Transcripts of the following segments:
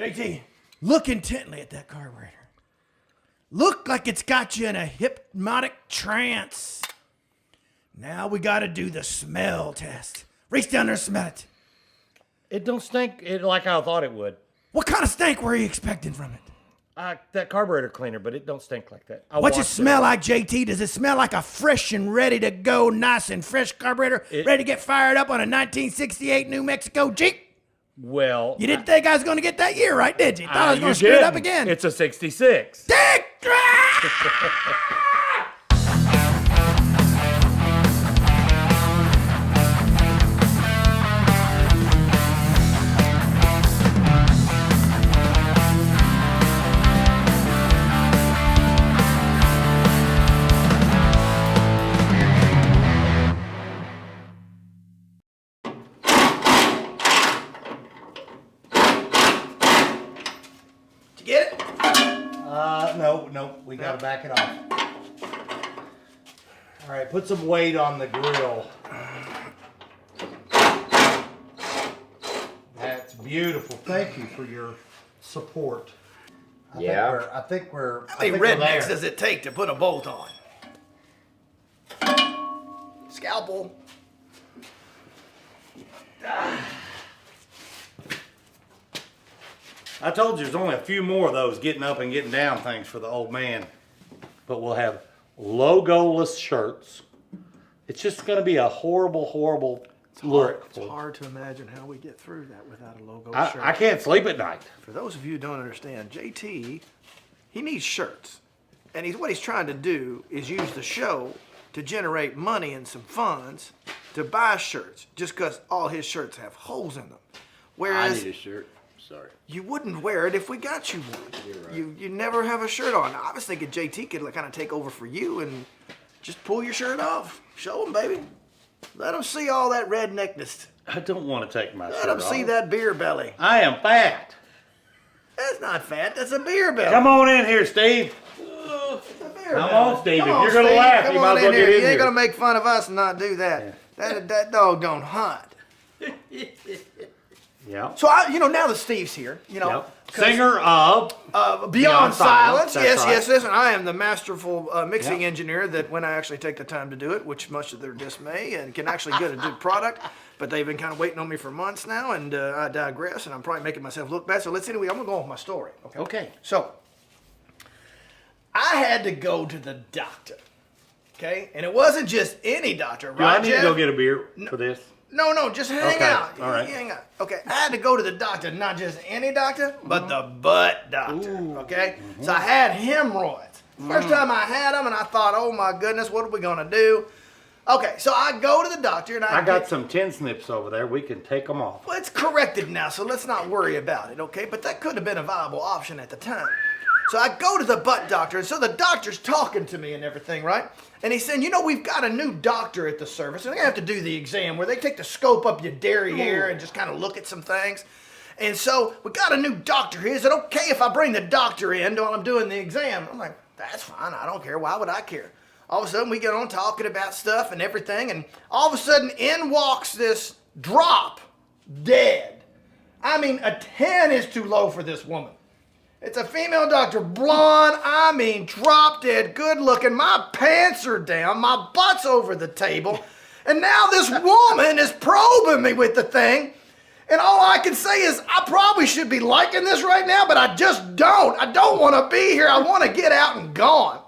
JT, look intently at that carburetor. Look like it's got you in a hypnotic trance. Now we gotta do the smell test. Reach down there and smell it. It don't stink like I thought it would. What kind of stank were you expecting from it? That carburetor cleaner, but it don't stink like that. What's it smell like, JT? Does it smell like a fresh and ready to go, nice and fresh carburetor, ready to get fired up on a 1968 New Mexico Jeep? Well, You didn't think I was going to get that year right, did you? Thought I was going to screw it up again. It's a 66. Dick! Get it? No, we gotta back it off. All right, put some weight on the grill. That's beautiful. Thank you for your support. I think we're How many rednecks does it take to put a bolt on? Scalpel. I told you there's only a few more of those getting up and getting down things for the old man. But we'll have logoless shirts. It's just going to be a horrible look. It's hard to imagine how we get through that without a logo shirt. I can't sleep at night. For those of you who don't understand, JT, he needs shirts. And what he's trying to do is use the show to generate money and some funds to buy shirts, just because all his shirts have holes in them. Whereas I need a shirt. Sorry. you wouldn't wear it if we got you one. You're right. You never have a shirt on. I was thinking JT could kind of take over for you and just pull your shirt off. Show them, baby. Let them see all that redneckness. I don't want to take my shirt Let them off. see that beer belly. I am fat. That's not fat. That's a beer belly. Come on in here, Steve. It's a beer Come belly. on, Steve. Come If on, you're going to Steve. laugh, Come you might on as well in get here. in You ain't here. gonna make fun of us and not do that. That dog don't hunt. Yeah. So now that Steve's here, Yep. Singer of Beyond Silence. That's Yes, right. yes, yes. And I am the masterful mixing engineer that when I actually take the time to do it, which much to their dismay, and can actually get a good product. But they've been kind of waiting on me for months now, and I digress, and I'm probably making myself look bad. So I'm gonna go on with my story. Okay. So I had to go to the doctor. Okay, and it wasn't just any doctor, Do right? I need to Jeff? go get a beer for this? No, just hang Okay, out. all right. Hang out. Okay, I had to go to the doctor, not just any doctor, but the butt doctor. Okay, so I had hemorrhoids. First time I had them, and I thought, oh my goodness, what are we gonna do? Okay, so I go to the doctor, and I got some tin snips over there. We can take them off. Well, it's corrected now, so let's not worry about it, okay? But that could have been a viable option at the time. So I go to the butt doctor, and so the doctor's talking to me and everything, right? And he's saying, we've got a new doctor at the service, and they have to do the exam where they take the scope up your derriere and just kind of look at some things. And so we got a new doctor here. Is it okay if I bring the doctor in while I'm doing the exam? I'm like, that's fine. I don't care. Why would I care? All of a sudden, we get on talking about stuff and everything, and all of a sudden, in walks this drop, dead. I mean, a 10 is too low for this woman. It's a female doctor, blonde, drop dead, good looking. My pants are down, my butt's over the table, and now this woman is probing me with the thing, and all I can say is I probably should be liking this right now, but I just don't. I don't want to be here. I want to get out and gone.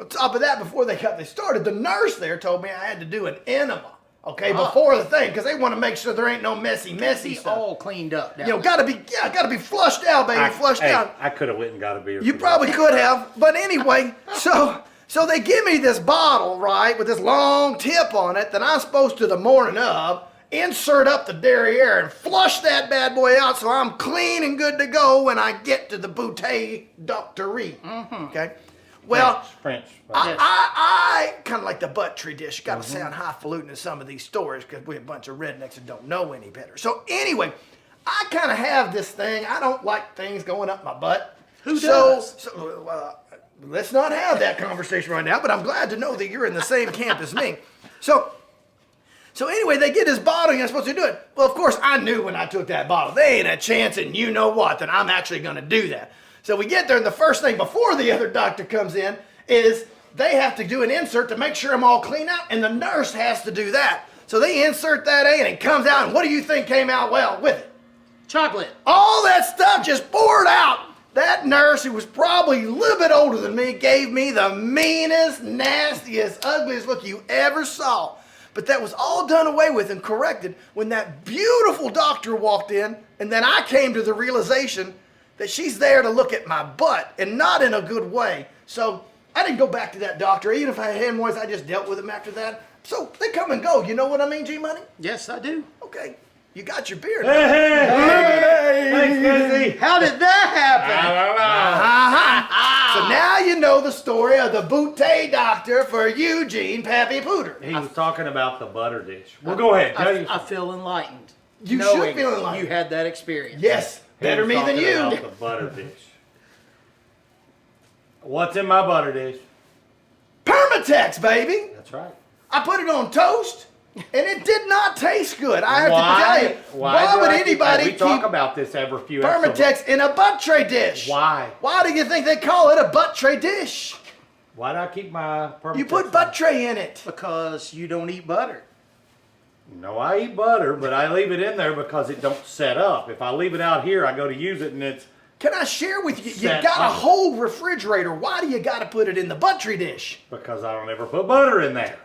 On top of that, before they started, the nurse there told me I had to do an enema, before the thing, because they want to make sure there ain't no messy He's stuff. all cleaned up now. Gotta be flushed out, baby, flushed out. I could have went and got a beer. You for probably could have, but anyway, so they give me this bottle, right, with this long tip on it that I'm supposed to, the morning of, insert up the derriere and flush that bad boy out so I'm clean and good to go when I get to the bouteille doctory. Okay? Well, French. I kind of like the butt tree dish. Got to sound highfalutin in some of these stories because we're a bunch of rednecks that don't know any better. So anyway, I kind of have this thing. I don't like things going up my butt. Who does? So let's not have that conversation right now, but I'm glad to know that you're in the same camp as me. So So anyway, they get this bottle and you're supposed to do it. Well, of course, I knew when I took that bottle, there ain't a chance and you know what, that I'm actually going to do that. So we get there and the first thing before the other doctor comes in is they have to do an insert to make sure I'm all clean out, and the nurse has to do that. So they insert that in and it comes out, and what do you think came out well with it? Chocolate. All that stuff just poured out. That nurse, who was probably a little bit older than me, gave me the meanest, nastiest, ugliest look you ever saw. But that was all done away with and corrected when that beautiful doctor walked in, and then I came to the realization that she's there to look at my butt, and not in a good way. So I didn't go back to that doctor. Even if I had hemorrhoids, I just dealt with him after that. So they come and go. You know what I mean, G-Money? Yes, I do. Okay. You got your beer. Hey! Thanks, Busy. How did that happen? So now you know the story of the bootay doctor for Eugene Pappy Pooter. He was talking about the butter dish. Well, go ahead. Tell you. I feel enlightened. You knowing should feel enlightened. You had that experience. Yes, He better was me than talking you. about the butter dish. What's in my butter dish? Permatex, baby. That's right. I put it on toast, and it did not taste good. I have to tell you. Why do would I keep- anybody We talk keep about this every few episodes. Permatex in a butt tray dish? Why? Why do you think they call it a butt tray dish? Why do I keep my Permatex? You put butt tray in it. Because you don't eat butter. No, I eat butter, but I leave it in there because it don't set up. If I leave it out here, I go to use it and it's... Can I share with you? You Set got a up. whole refrigerator. Why do you got to put it in the butt tray dish? Because I don't ever put butter in there.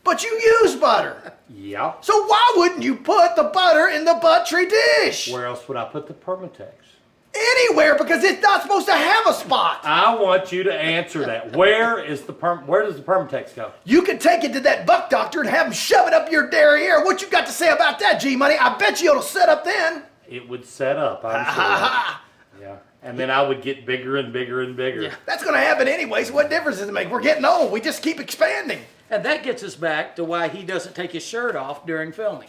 But you use butter. Yep. So why wouldn't you put the butter in the butt tray dish? Where else would I put the Permatex? Anywhere, because it's not supposed to have a spot. I want you to answer that. Where does the Permatex go? You could take it to that buck doctor and have him shove it up your derriere. What you got to say about that, G-Money? I bet you it'll set up then. It would set up, I'm sure. Yeah. And then I would get bigger and bigger and bigger. Yeah. That's going to happen anyway, so what difference does it make? We're getting old. We just keep expanding. And that gets us back to why he doesn't take his shirt off during filming.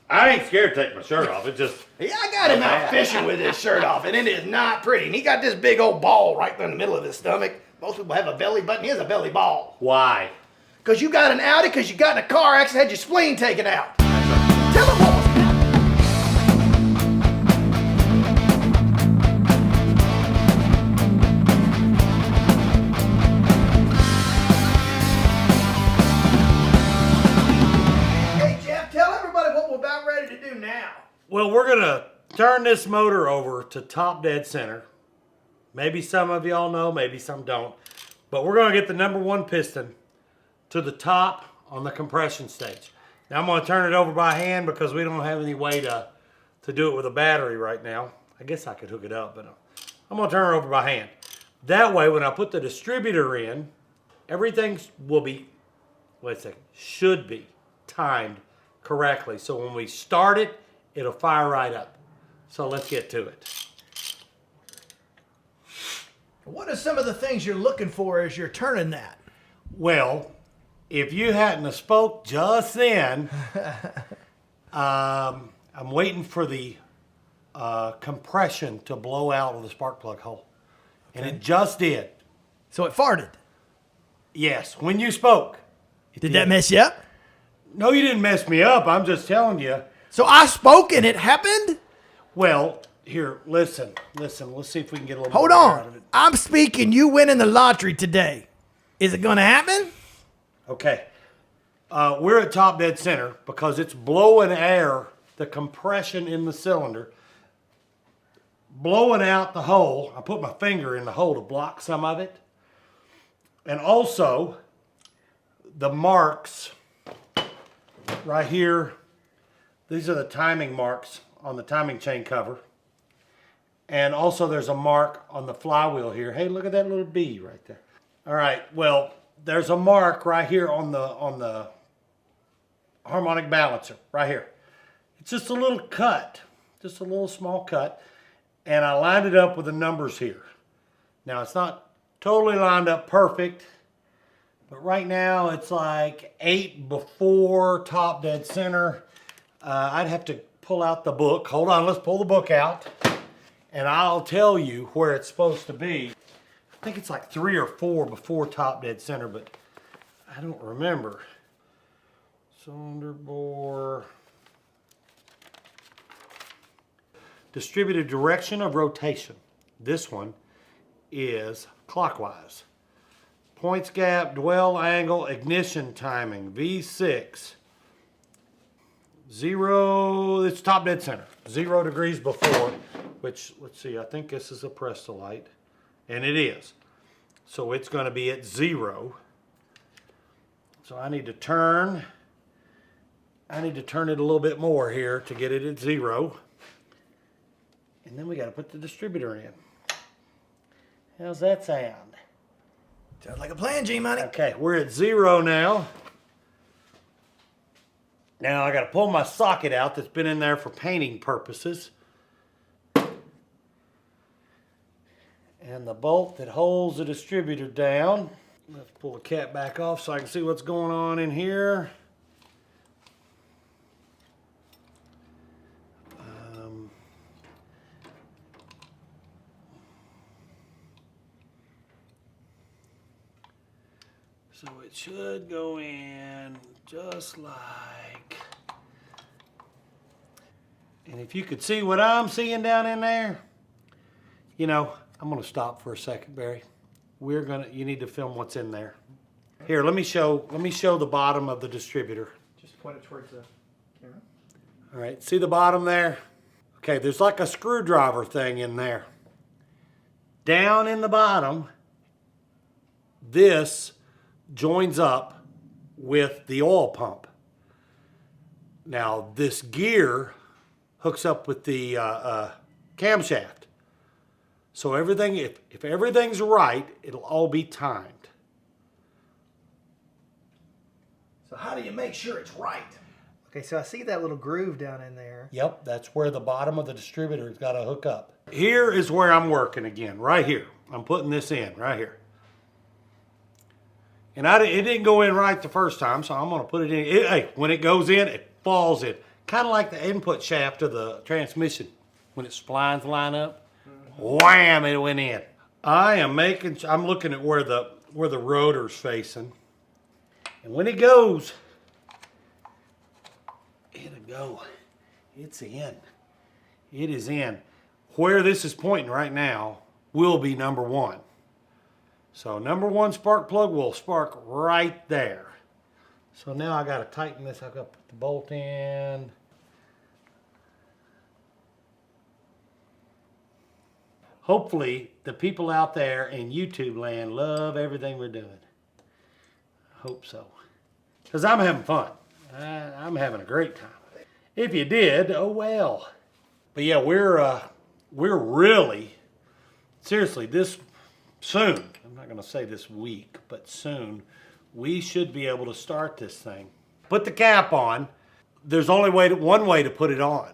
I ain't scared to take my shirt off. It just... Yeah, I got him out fishing with his shirt off, and it is not pretty. And he got this big old ball right in the middle of his stomach. Most people have a belly button. He has a belly ball. Why? Because you got an Audi, because you got in a car accident, had your spleen taken out. Tell him what was happening. Hey, Jeff, tell everybody what we're about ready to do now. Well, we're going to turn this motor over to top dead center. Maybe some of y'all know, maybe some don't. But we're going to get the number one piston to the top on the compression stage. Now I'm going to turn it over by hand because we don't have any way to do it with a battery right now. I guess I could hook it up, but I'm going to turn it over by hand. That way, when I put the distributor in, everything will be, wait a second, should be timed correctly. So when we start it, it'll fire right up. So let's get to it. What are some of the things you're looking for as you're turning that? Well, if you hadn't have spoke just then, I'm waiting for the compression to blow out of the spark plug hole. And it just did. So it farted. Yes, when you spoke. Did that mess you up? No, you didn't mess me up. I'm just telling you. So I spoke and it happened? Well, here, listen. Let's see if we can get a little Hold more out of on. it. I'm speaking. You win in the lottery today. Is it going to happen? Okay. We're at top dead center because it's blowing air, the compression in the cylinder, blowing out the hole. I put my finger in the hole to block some of it. And also, the marks right here, these are the timing marks on the timing chain cover. And also there's a mark on the flywheel here. Hey, look at that little bee right there. All right, well, there's a mark right here on the harmonic balancer, right here. It's just a little cut, just a little small cut. And I lined it up with the numbers here. Now, it's not totally lined up perfect, but right now it's like 8 before top dead center. I'd have to pull out the book. Hold on, let's pull the book out. And I'll tell you where it's supposed to be. I think it's like 3 or 4 before top dead center, but I don't remember. cylinder bore. Distributor direction of rotation. This one is clockwise. Points gap, dwell angle, ignition timing, V6. 0, it's top dead center. 0 degrees before, which, let's see, I think this is a Prestolite. And it is. So it's going to be at 0. So I need to turn it a little bit more here to get it at 0. And then we got to put the distributor in. How's that sound? Sounds like a plan, G-Money. Okay, we're at 0 now. Now I got to pull my socket out that's been in there for painting purposes. And the bolt that holds the distributor down. Let's pull the cap back off so I can see what's going on in here. So it should go in just like. And if you could see what I'm seeing down in there, you know, I'm gonna stop for a second, Barry. You need to film what's in there. Here, let me show the bottom of the distributor. Just point it towards the camera. All right, see the bottom there? Okay, there's like a screwdriver thing in there. Down in the bottom, this joins up with the oil pump. Now, this gear hooks up with the camshaft. So everything, if everything's right, it'll all be timed. So how do you make sure it's right? Okay, so I see that little groove down in there. Yep, that's where the bottom of the distributor's got to hook up. Here is where I'm working again, right here. I'm putting this in, right here. And it didn't go in right the first time, so I'm going to put it in. Hey, when it goes in, it falls in. Kind of like the input shaft of the transmission. When its splines line up, wham, it went in. I'm looking at where the rotor's facing. And when it goes, it'll go. It's in. It is in. Where this is pointing right now will be number 1. So number 1 spark plug will spark right there. So now I got to tighten this. I've got to put the bolt in. Hopefully the people out there in YouTube land love everything we're doing. I hope so. Because I'm having fun. I'm having a great time. If you did, oh well. But yeah, we're really, seriously, this soon, I'm not going to say this week, but soon, we should be able to start this thing. Put the cap on. There's only one way to put it on.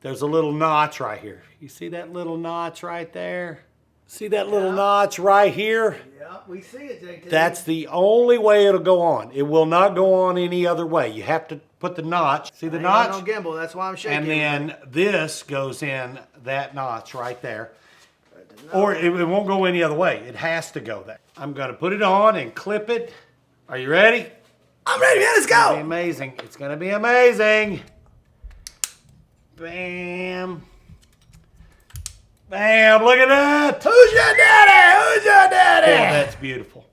There's a little notch right here. You see that little notch right there? See that little notch right here? Yeah, we see it, JT. That's the only way it'll go on. It will not go on any other way. You have to put the notch. See the notch? No gimbal, that's why I'm shaking. And then this goes in that notch right there. Or it won't go any other way. It has to go there. I'm going to put it on and clip it. Are you ready? I'm ready, man. Let's It's going to go. be amazing. It's going to be amazing. Bam. Bam. Look at that. Who's your daddy? Who's your daddy? Oh, that's beautiful.